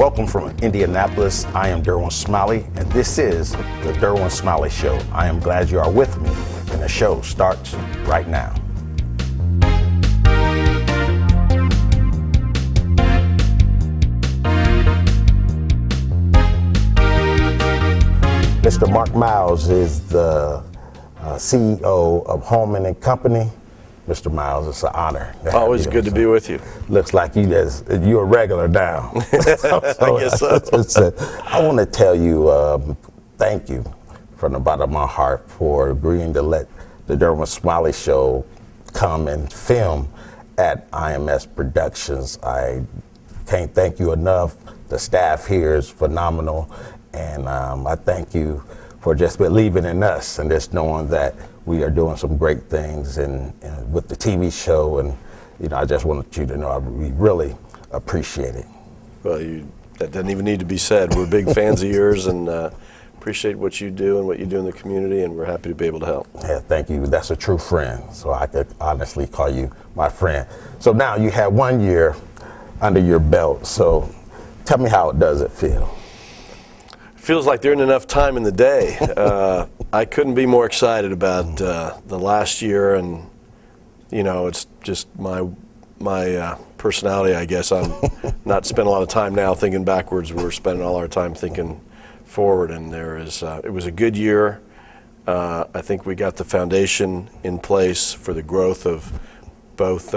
Welcome from Indianapolis. I am Derwin Smiley, and this is the Derwin Smiley Show. I am glad you are with me, and the show starts right now. Mr. Mark Miles is the CEO of Hulman and Company. Mr. Miles, it's an honor. Always good to be with you. Looks like you're a regular now. I guess so. I want to tell you thank you from the bottom of my heart for agreeing to let the Derwin Smiley Show come and film at IMS Productions. I can't thank you enough. The staff here is phenomenal, and I thank you for just believing in us and just knowing that we are doing some great things and with the TV show, and I just wanted you to know we really appreciate it. Well, that doesn't even need to be said. We're big fans of yours and appreciate what you do and what you do in the community, and we're happy to be able to help. Yeah, thank you. That's a true friend, so I could honestly call you my friend. So now you have 1 year under your belt, so tell me how does it feel? Feels like there isn't enough time in the day. I couldn't be more excited about the last year, and it's just my personality, I guess. I'm not spending a lot of time now thinking backwards. We're spending all our time thinking forward, and it was a good year. I think we got the foundation in place for the growth of both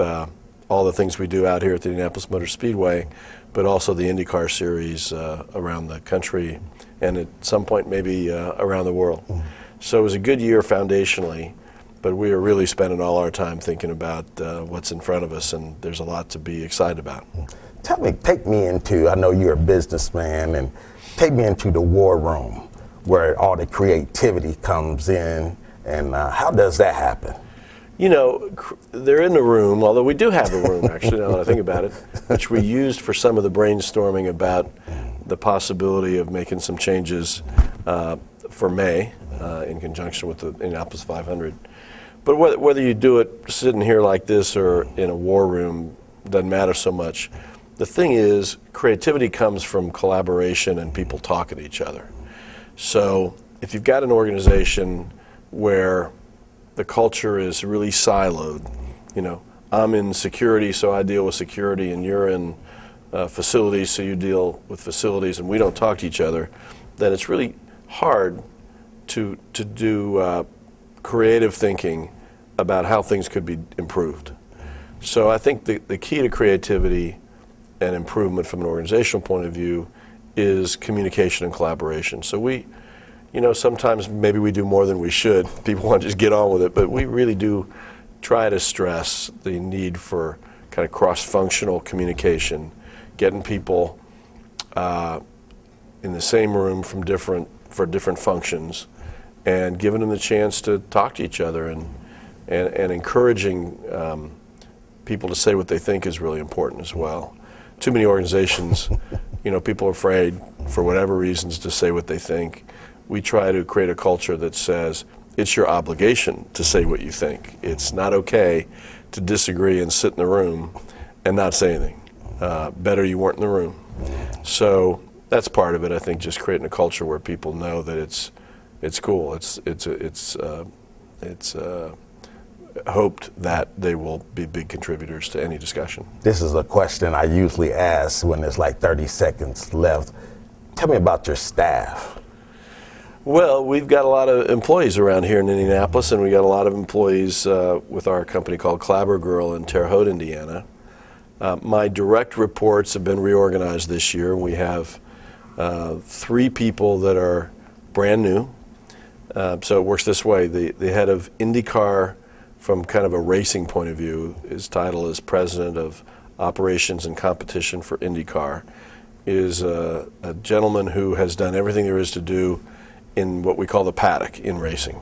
all the things we do out here at the Indianapolis Motor Speedway, but also the IndyCar series around the country, and at some point maybe around the world. So it was a good year foundationally, but we are really spending all our time thinking about what's in front of us, and there's a lot to be excited about. Take me into, I know you're a businessman, and take me into the war room where all the creativity comes in, and how does that happen? They're in the room, although we do have a room, actually, now that I think about it, which we used for some of the brainstorming about the possibility of making some changes for May in conjunction with the Indianapolis 500. But whether you do it sitting here like this or in a war room doesn't matter so much. The thing is, creativity comes from collaboration and people talking to each other. So if you've got an organization where the culture is really siloed, I'm in security, so I deal with security, and you're in facilities, so you deal with facilities, and we don't talk to each other, then it's really hard to do creative thinking about how things could be improved. So I think the key to creativity and improvement from an organizational point of view is communication and collaboration. So we, sometimes maybe we do more than we should. People want to just get on with it, but we really do try to stress the need for kind of cross-functional communication, getting people in the same room for different functions, and giving them the chance to talk to each other, and encouraging people to say what they think is really important as well. Too many organizations, people are afraid for whatever reasons to say what they think. We try to create a culture that says it's your obligation to say what you think. It's not okay to disagree and sit in the room and not say anything. Better you weren't in the room. So that's part of it. I think just creating a culture where people know that it's cool. It's hoped that they will be big contributors to any discussion. This is a question I usually ask when there's like 30 seconds left. Tell me about your staff. Well, we've got a lot of employees around here in Indianapolis, and we got a lot of employees with our company called Clabber Girl in Terre Haute, Indiana. My direct reports have been reorganized this year. We have 3 people that are brand new. So it works this way. The head of IndyCar, from kind of a racing point of view, his title is President of Operations and Competition for IndyCar, is a gentleman who has done everything there is to do in what we call the paddock in racing.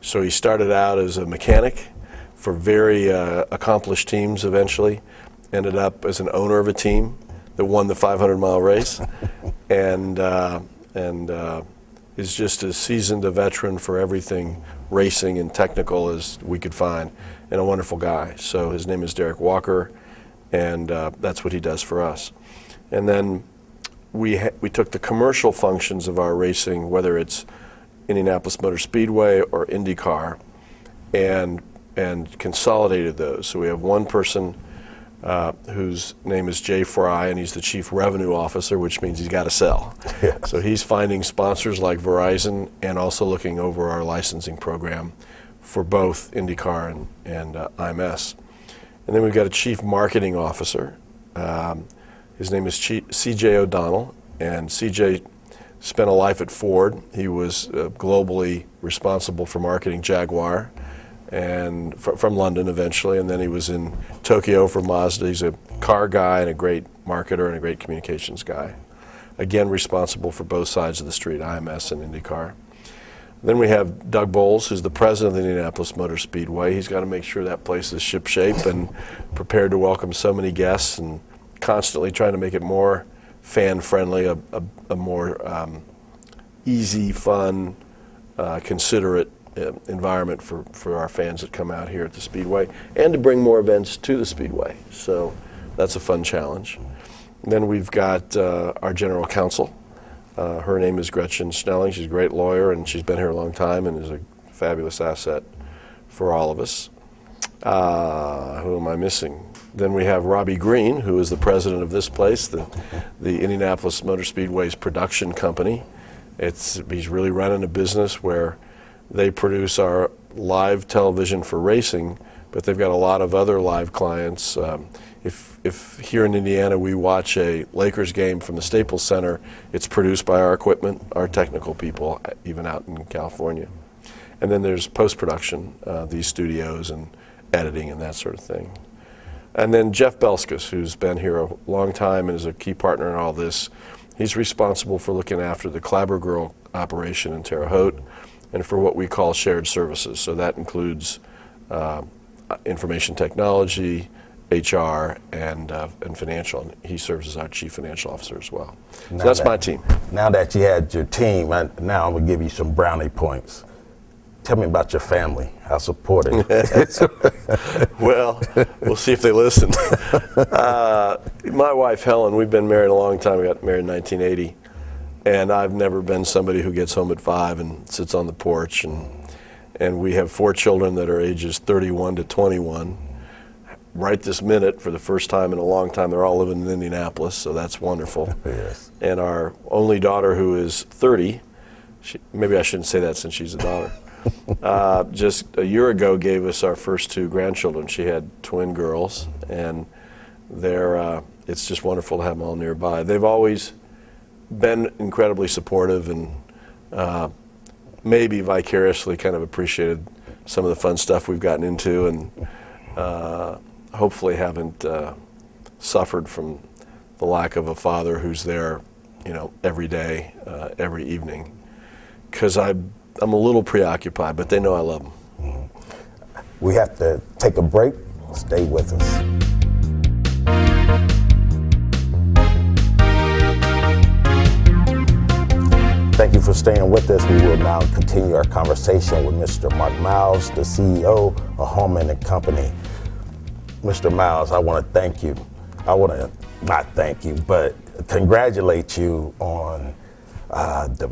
So he started out as a mechanic for very accomplished teams eventually, ended up as an owner of a team that won the 500-mile race, and is just as seasoned a veteran for everything racing and technical as we could find, and a wonderful guy. So his name is Derek Walker, and that's what he does for us. And then we took the commercial functions of our racing, whether it's Indianapolis Motor Speedway or IndyCar, and consolidated those. So we have one person whose name is Jay Fry, and he's the Chief Revenue Officer, which means he's got to sell. Yes. So he's finding sponsors like Verizon and also looking over our licensing program for both IndyCar and IMS. And then we've got a Chief Marketing Officer. His name is CJ O'Donnell, and CJ spent a life at Ford. He was globally responsible for marketing Jaguar, and from London eventually, and then he was in Tokyo for Mazda. He's a car guy and a great marketer and a great communications guy. Again, responsible for both sides of the street, IMS and IndyCar. Then we have Doug Bowles, who's the president of the Indianapolis Motor Speedway. He's got to make sure that place is shipshape and prepared to welcome so many guests, and constantly trying to make it more fan-friendly, a more easy, fun, considerate environment for our fans that come out here at the Speedway, and to bring more events to the Speedway. So that's a fun challenge. And then we've got our general counsel. Her name is Gretchen Snelling. She's a great lawyer, and she's been here a long time and is a fabulous asset for all of us. Who am I missing? Then we have Robbie Green, who is the president of this place, the Indianapolis Motor Speedway's production company. He's really running a business where they produce our live television for racing, but they've got a lot of other live clients. If here in Indiana we watch a Lakers game from the Staples Center, it's produced by our equipment, our technical people, even out in California. And then there's post-production, these studios and editing and that sort of thing. And then Jeff Belskus, who's been here a long time and is a key partner in all this. He's responsible for looking after the Clabber Girl operation in Terre Haute and for what we call shared services. So that includes information technology, HR, and financial. And he serves as our chief financial officer as well. So that's my team. Now that you had your team, now I'm going to give you some brownie points. Tell me about your family. How supportive? Well, we'll see if they listen. My wife, Helen, we've been married a long time. We got married in 1980. And I've never been somebody who gets home at 5 and sits on the porch. And we have 4 children that are ages 31 to 21. Right this minute, for the first time in a long time, they're all living in Indianapolis, so that's wonderful. Yes. And our only daughter, who is 30, maybe I shouldn't say that since she's a daughter, just a year ago gave us our first 2 grandchildren. She had twin girls, and it's just wonderful to have them all nearby. They've always been incredibly supportive and maybe vicariously kind of appreciated some of the fun stuff we've gotten into, and hopefully haven't suffered from the lack of a father who's there, every day, every evening. Because I'm a little preoccupied, but they know I love them. Mm-hmm. We have to take a break. Stay with us. Thank you for staying with us. We will now continue our conversation with Mr. Mark Miles, the CEO of Hulman and Company. Mr. Miles, I want to thank you. I want to not thank you, but congratulate you on the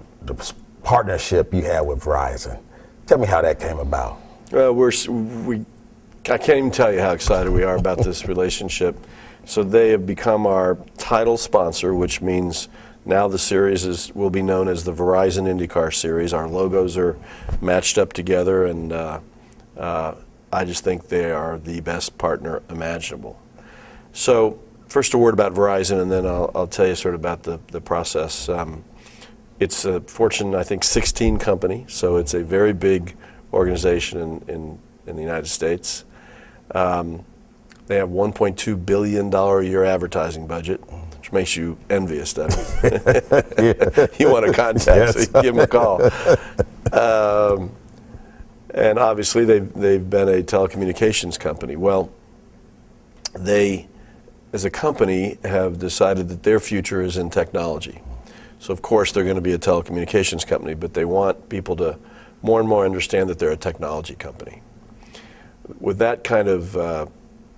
partnership you had with Verizon. Tell me how that came about. I can't even tell you how excited we are about this relationship. So they have become our title sponsor, which means now the series will be known as the Verizon IndyCar Series. Our logos are matched up together, and I just think they are the best partner imaginable. So first a word about Verizon, and then I'll tell you sort of about the process. It's a Fortune, I think, 16 company, so it's a very big organization in the United States. They have $1.2 billion a year advertising budget, which makes you envious, Devin. You want to contact, yes. So give them a call. And obviously they've been a telecommunications company. Well, they, as a company, have decided that their future is in technology. So of course they're going to be a telecommunications company, but they want people to more and more understand that they're a technology company. With that kind of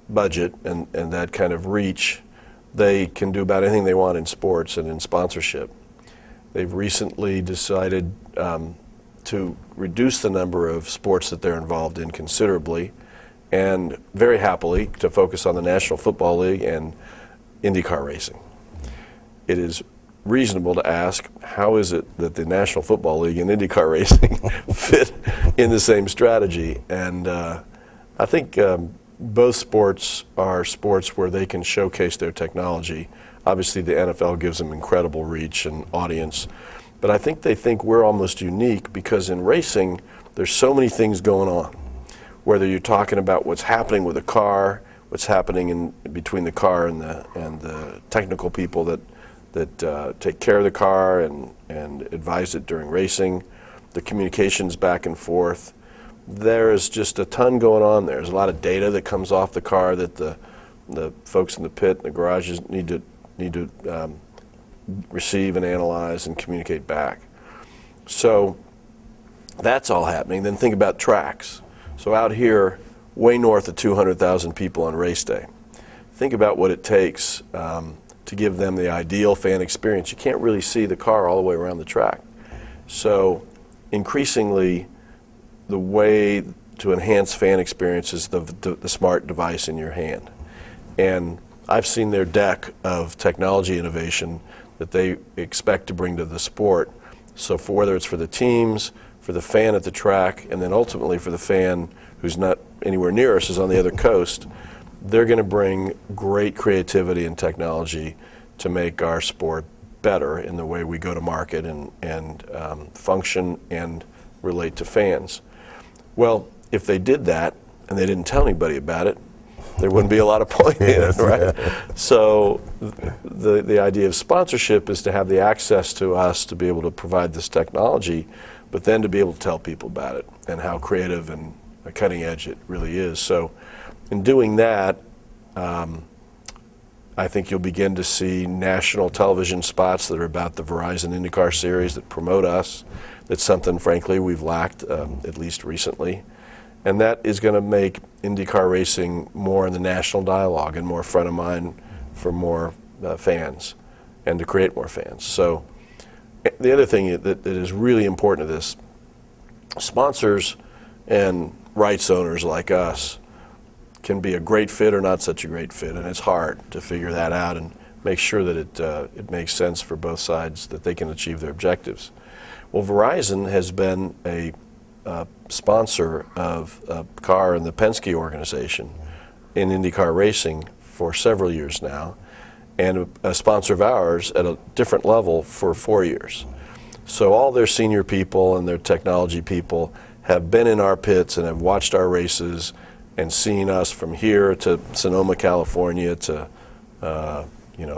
budget and that kind of reach, they can do about anything they want in sports and in sponsorship. They've recently decided to reduce the number of sports that they're involved in considerably, and very happily to focus on the National Football League and IndyCar racing. It is reasonable to ask, how is it that the National Football League and IndyCar racing fit in the same strategy? And I think both sports are sports where they can showcase their technology. Obviously, the NFL gives them incredible reach and audience, but I think they think we're almost unique because in racing, there's so many things going on. Whether you're talking about what's happening with a car, what's happening in between the car and the technical people that take care of the car and advise it during racing, the communications back and forth. There is just a ton going on there. There's a lot of data that comes off the car that the folks in the pit and the garages need to receive and analyze and communicate back. So that's all happening. Then think about tracks. So out here, way north of 200,000 people on race day. Think about what it takes to give them the ideal fan experience. You can't really see the car all the way around the track. So increasingly, the way to enhance fan experience is the smart device in your hand. And I've seen their deck of technology innovation that they expect to bring to the sport. So for whether it's for the teams, for the fan at the track, and then ultimately for the fan who's not anywhere near us, is on the other coast, they're going to bring great creativity and technology to make our sport better in the way we go to market and function and relate to fans. Well, if they did that and they didn't tell anybody about it, there wouldn't be a lot of point in it, right? So the idea of sponsorship is to have the access to us to be able to provide this technology, but then to be able to tell people about it and how creative and cutting edge it really is. So in doing that, I think you'll begin to see national television spots that are about the Verizon IndyCar series that promote us. That's something, frankly, we've lacked, at least recently. And that is going to make IndyCar racing more in the national dialogue and more front of mind for more fans and to create more fans. So the other thing that is really important to this, sponsors and rights owners like us can be a great fit or not such a great fit, and it's hard to figure that out and make sure that it makes sense for both sides, that they can achieve their objectives. Well, Verizon has been a sponsor of a car in the Penske organization in IndyCar racing for several years now, and a sponsor of ours at a different level for 4 years. So all their senior people and their technology people have been in our pits and have watched our races and seen us from here to Sonoma, California to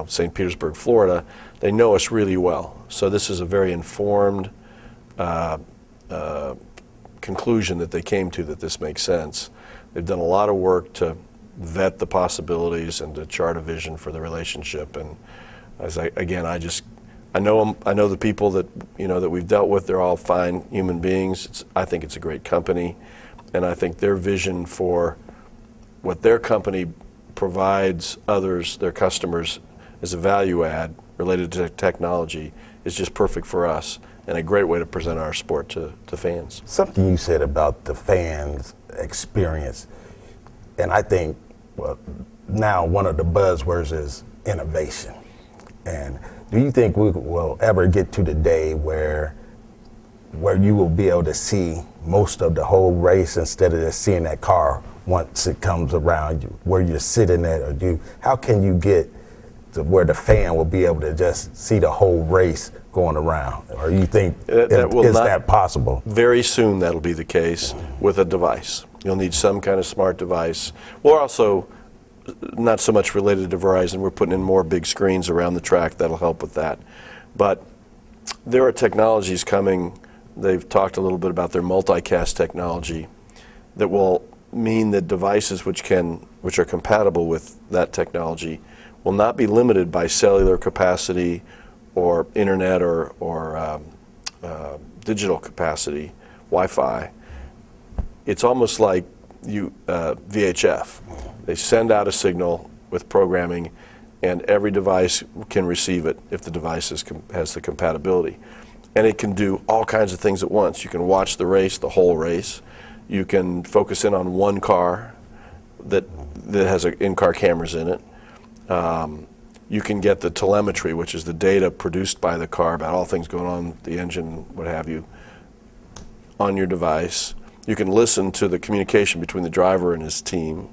St. Petersburg, Florida. They know us really well. So this is a very informed conclusion that they came to, that this makes sense. They've done a lot of work to vet the possibilities and to chart a vision for the relationship. And I know the people that that we've dealt with. They're all fine human beings. I think it's a great company, and I think their vision for what their company provides others, their customers, as a value add related to technology is just perfect for us and a great way to present our sport to fans. Something you said about the fans' experience, and I think now one of the buzzwords is innovation. And do you think we will ever get to the day where you will be able to see most of the whole race instead of just seeing that car once it comes around you, where you're sitting at, or how can you get to where the fan will be able to just see the whole race going around? Or you think is that possible? Very soon that'll be the case with a device. You'll need some kind of smart device. We're also not so much related to Verizon. We're putting in more big screens around the track that'll help with that. But there are technologies coming. They've talked a little bit about their multicast technology that will mean that devices which are compatible with that technology will not be limited by cellular capacity or internet or digital capacity, Wi-Fi. It's almost like VHF. They send out a signal with programming, and and every device can receive it if the device has the compatibility. And it can do all kinds of things at once. You can watch the race, the whole race. You can focus in on one car that has in-car cameras in it. You can get the telemetry, which is the data produced by the car about all things going on, the engine, what have you, on your device. You can listen to the communication between the driver and his team.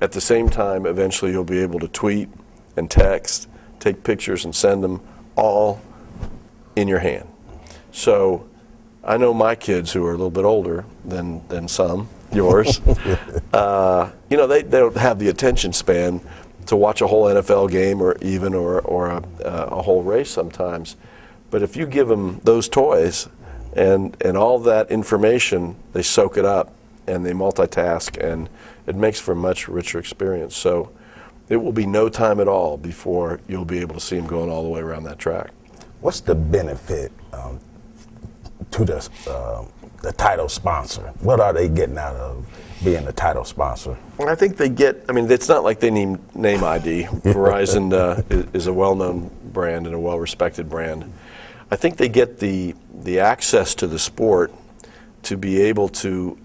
At the same time, eventually you'll be able to tweet and text, take pictures and send them all in your hand. So I know my kids who are a little bit older than some, yours, they don't have the attention span to watch a whole NFL game or a whole race sometimes. But if you give them those toys and all that information, they soak it up and they multitask, and it makes for a much richer experience. So it will be no time at all before you'll be able to see them going all the way around that track. What's the benefit to the title sponsor? What are they getting out of being the title sponsor? I think they get, it's not like they need name ID. Verizon is a well-known brand and a well-respected brand. I think they get the access to the sport to be able to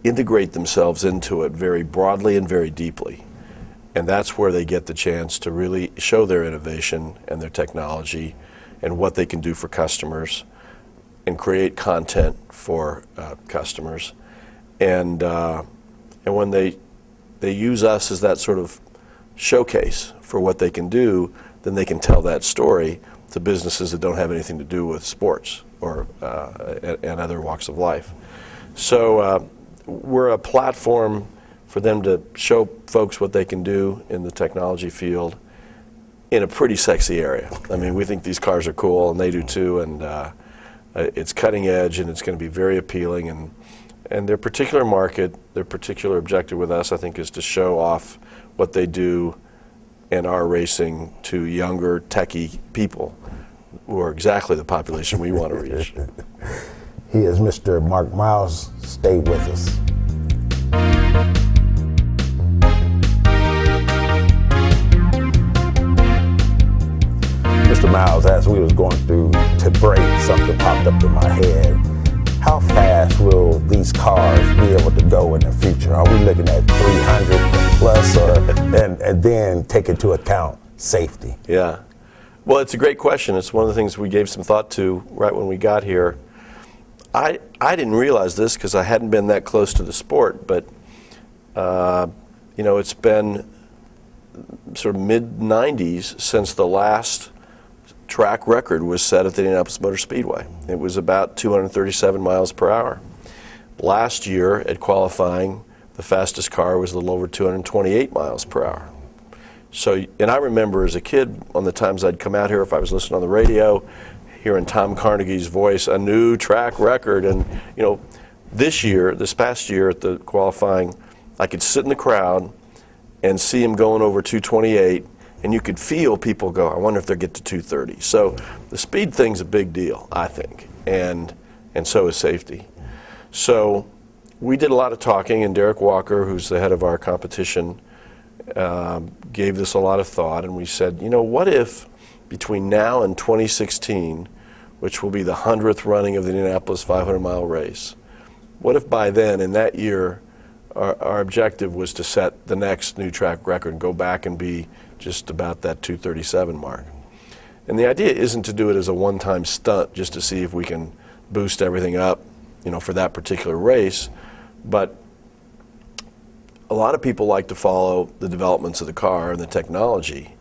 integrate themselves into it very broadly and very deeply. And that's where they get the chance to really show their innovation and their technology and what they can do for customers and create content for customers. And when they use us as that sort of showcase for what they can do, then they can tell that story to businesses that don't have anything to do with sports or and other walks of life. So we're a platform for them to show folks what they can do in the technology field in a pretty sexy area. We think these cars are cool, and they do too, and it's cutting edge, and it's going to be very appealing. And their particular market, their particular objective with us, I think, is to show off what they do in our racing to younger, techie people who are exactly the population we want to reach. He is Mr. Mark Miles. Stay with us. Mr. Miles, as we was going through to break, something popped up in my head. How fast will these cars be able to go in the future? Are we looking at 300 plus, and then take into account safety? Yeah. Well, it's a great question. It's one of the things we gave some thought to right when we got here. I didn't realize this because I hadn't been that close to the sport, but it's been sort of mid-90s since the last track record was set at the Indianapolis Motor Speedway. It was about 237 miles per hour. Last year at qualifying, the fastest car was a little over 228 miles per hour. So, and I remember as a kid, on the times I'd come out here, if I was listening on the radio, hearing Tom Carnegie's voice, a new track record. And, this past year at the qualifying, I could sit in the crowd and see him going over 228, and you could feel people go, I wonder if they'll get to 230. So the speed thing's a big deal, I think, and so is safety. So we did a lot of talking, and Derek Walker, who's the head of our competition, gave this a lot of thought, and we said, what if between now and 2016, which will be the 100th running of the Indianapolis 500-mile race, what if by then, in that year, our objective was to set the next new track record and go back and be just about that 237 mark. And the idea isn't to do it as a one-time stunt just to see if we can boost everything up, for that particular race, but a lot of people like to follow the developments of the car and the technology.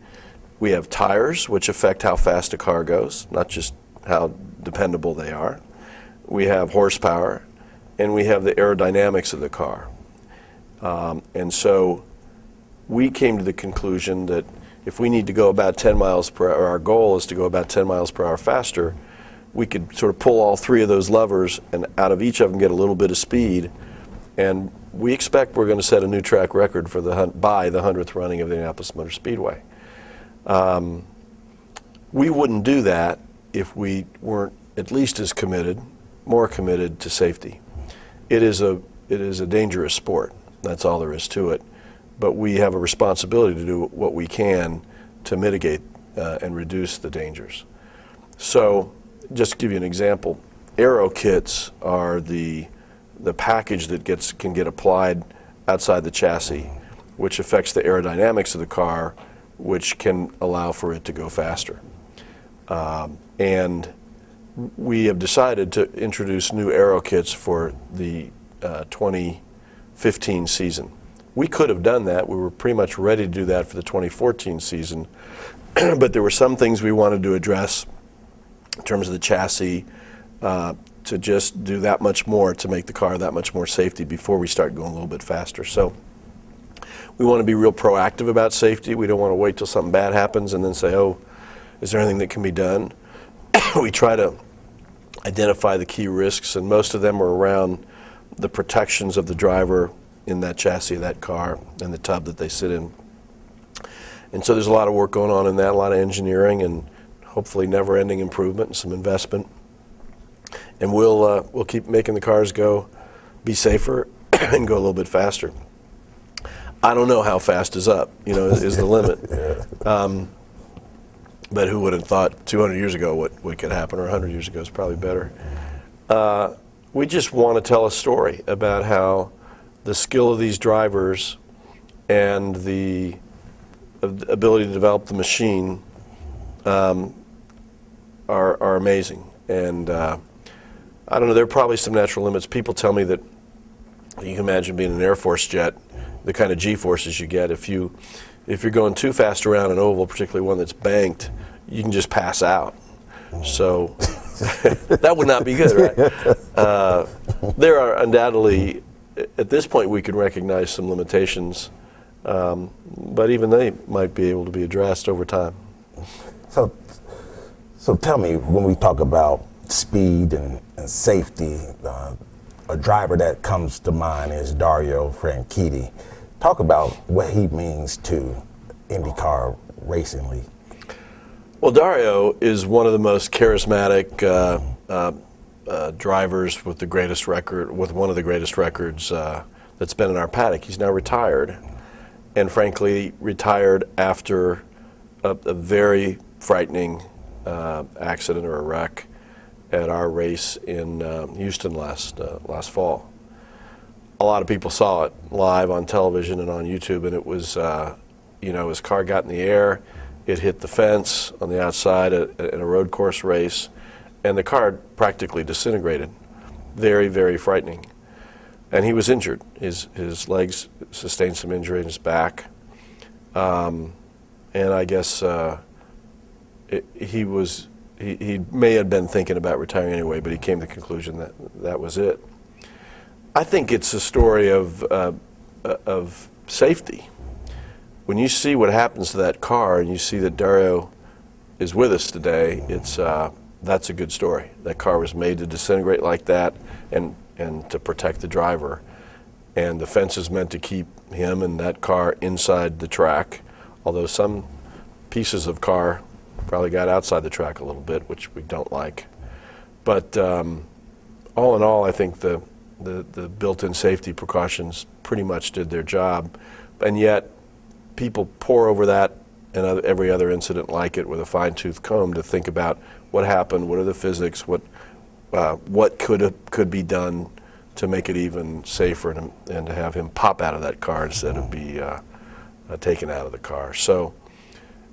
We have tires, which affect how fast a car goes, not just how dependable they are. We have horsepower, and we have the aerodynamics of the car. And so we came to the conclusion that if we need to go about 10 miles per hour, our goal is to go about 10 miles per hour faster, we could sort of pull all three of those levers and out of each of them get a little bit of speed. And we expect we're going to set a new track record for by the 100th running of the Indianapolis Motor Speedway. We wouldn't do that if we weren't at least as committed, more committed to safety. It is a dangerous sport. That's all there is to it. but we have a responsibility to do what we can to mitigate and reduce the dangers. So, just to give you an example, aero kits are the package that can get applied outside the chassis, which affects the aerodynamics of the car, which can allow for it to go faster. And we have decided to introduce new aero kits for the 2015 season. We could have done that. We were pretty much ready to do that for the 2014 season, but there were some things we wanted to address in terms of the chassis, to just do that much more to make the car that much more safety before we start going a little bit faster. So we want to be real proactive about safety. We don't want to wait till something bad happens and then say, oh, is there anything that can be done? We try to identify the key risks, and most of them are around the protections of the driver in that chassis of that car and the tub that they sit in. And so there's a lot of work going on in that, a lot of engineering, and hopefully never-ending improvement and some investment. And we'll keep making the cars be safer and go a little bit faster. I don't know how fast is up, is the limit. But who would have thought 200 years ago what could happen, or 100 years ago is probably better. We just want to tell a story about how the skill of these drivers and the ability to develop the machine are amazing. And I don't know, there are probably some natural limits. People tell me that you can imagine being an Air Force jet, the kind of G-forces you get. If you're going too fast around an oval, particularly one that's banked, you can just pass out. So that would not be good, right? There are undoubtedly, at this point, we can recognize some limitations, but even they might be able to be addressed over time. So tell me, when we talk about speed and safety, a driver that comes to mind is Dario Franchitti. Talk about what he means to IndyCar Racing League. Well, Dario is one of the most charismatic drivers with the greatest record, with one of the greatest records that's been in our paddock. He's now retired, and frankly, retired after a very frightening accident or a wreck at our race in Houston last fall. A lot of people saw it live on television and on YouTube, and it was, his car got in the air, it hit the fence on the outside in a road course race, and the car practically disintegrated. Very, very frightening. And he was injured. His legs sustained some injury in his back, and I guess he may have been thinking about retiring anyway, but he came to the conclusion that was it. I think it's a story of safety. When you see what happens to that car and you see that Dario is with us today, that's a good story. That car was made to disintegrate like that and to protect the driver. And the fence is meant to keep him and that car inside the track, although some pieces of car probably got outside the track a little bit, which we don't like. But all in all, I think the built-in safety precautions pretty much did their job. And yet, people pore over that and every other incident like it with a fine-tooth comb to think about what happened, what are the physics, what could be done to make it even safer and to have him pop out of that car instead of be taken out of the car. So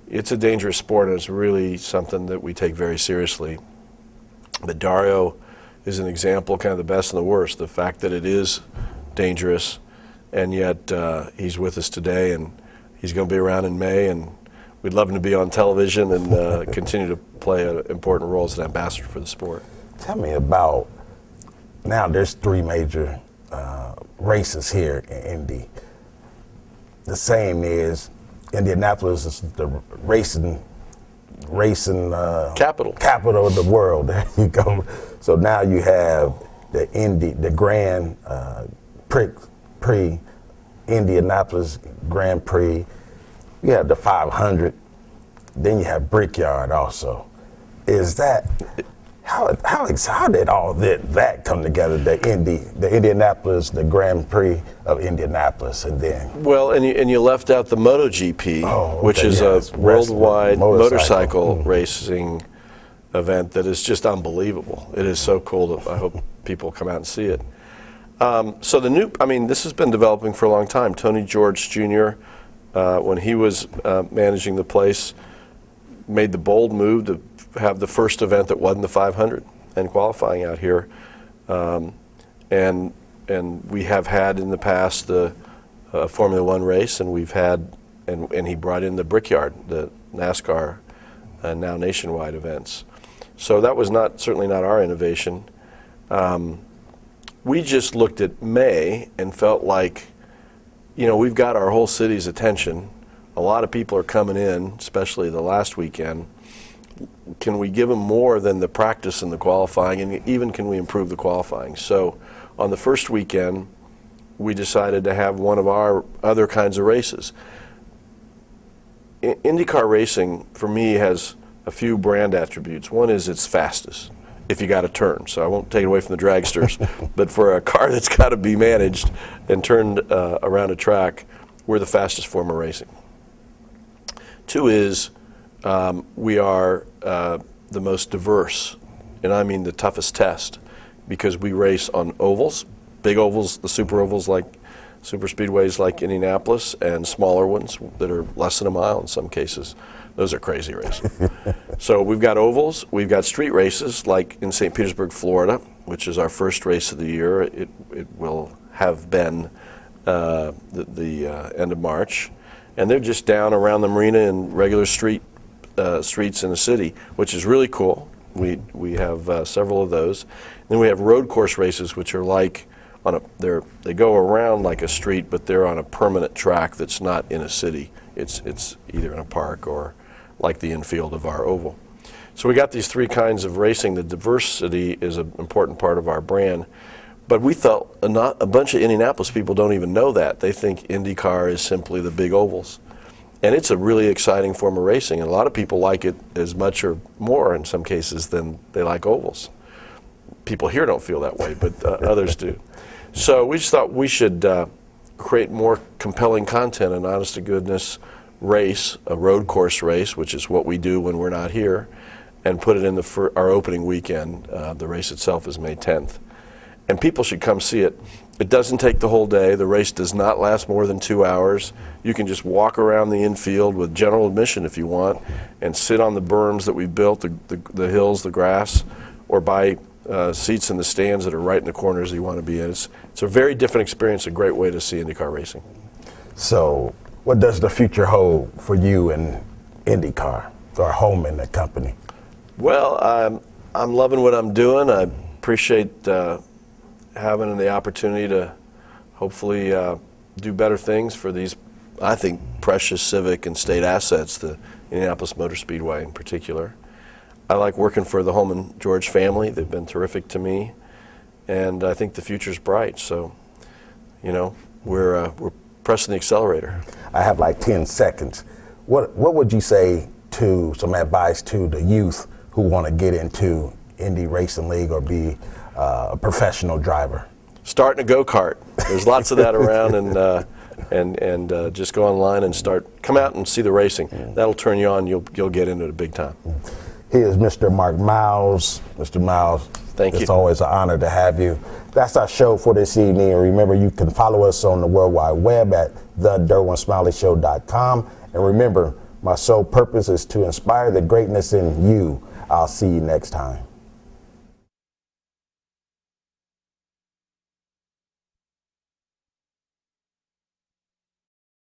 it's a dangerous sport, and it's really something that we take very seriously. But Dario is an example, kind of the best and the worst. The fact that it is dangerous, and yet he's with us today, and he's going to be around in May, and we'd love him to be on television and continue to play an important role as an ambassador for the sport. Tell me about, now there's 3 major races here in Indy. The same is Indianapolis is the racing capital of the world. There you go. So now you have the Grand Prix, Indianapolis Grand Prix. You have the 500. Then you have Brickyard also. How did all that come together? The Indianapolis, the Grand Prix of Indianapolis, and then Well, and you left out the MotoGP, which is yes. a worldwide motorcycle Mm-hmm. racing event that is just unbelievable. It is so cool. I hope people come out and see it. So this has been developing for a long time. Tony George Jr., when he was managing the place, made the bold move to have the first event that wasn't the 500 and qualifying out here. And we have had in the past the Formula One race, and we've had, and he brought in the Brickyard, the NASCAR, now nationwide events. So that was certainly not our innovation. We just looked at May and felt like, we've got our whole city's attention. A lot of people are coming in, especially the last weekend. Can we give them more than the practice and the qualifying, and even can we improve the qualifying? So on the first weekend, we decided to have one of our other kinds of races. IndyCar racing, for me, has a few brand attributes. One is it's fastest if you got to turn. So I won't take it away from the dragsters, but for a car that's got to be managed and turned around a track, we're the fastest form of racing. Two is we are the most diverse, and I mean the toughest test, because we race on ovals, big ovals, the super ovals like super speedways like Indianapolis, and smaller ones that are less than a mile in some cases. Those are crazy races. So we've got ovals, we've got street races like in St. Petersburg, Florida, which is our first race of the year. It will have been the end of March. And they're just down around the marina in regular streets in the city, which is really cool. We have several of those. And then we have road course races, which are like they go around like a street, but they're on a permanent track that's not in a city. It's either in a park or like the infield of our oval. So we got these three kinds of racing. The diversity is an important part of our brand. But we thought a bunch of Indianapolis people don't even know that. They think IndyCar is simply the big ovals. And it's a really exciting form of racing, and a lot of people like it as much or more in some cases than they like ovals. People here don't feel that way, but others do. So we just thought we should create more compelling content, an honest-to-goodness race, a road course race, which is what we do when we're not here, and put it in our opening weekend. The race itself is May 10th. And people should come see it. It doesn't take the whole day. The race does not last more than 2 hours. You can just walk around the infield with general admission if you want, and sit on the berms that we've built, the hills, the grass, or buy seats in the stands that are right in the corners that you want to be in. It's a very different experience, a great way to see IndyCar racing. So what does the future hold for you and IndyCar, or Hulman, the company? Well, I'm loving what I'm doing. I appreciate having the opportunity to hopefully do better things for these, I think, precious civic and state assets, the Indianapolis Motor Speedway in particular. I like working for the Hulman George family. They've been terrific to me, and I think the future's bright. So, we're pressing the accelerator. I have like 10 seconds. What would you say to some advice to the youth who want to get into Indy Racing League or be a professional driver? Start in a go-kart. There's lots of that around, and just go online and come out and see the racing. That'll turn you on. You'll get into it big time. Here's Mr. Mark Miles. Mr. Miles, thank you. It's always an honor to have you. That's our show for this evening. And remember, you can follow us on the World Wide Web at thederwinsmiley.com. And remember, my sole purpose is to inspire the greatness in you. I'll see you next time.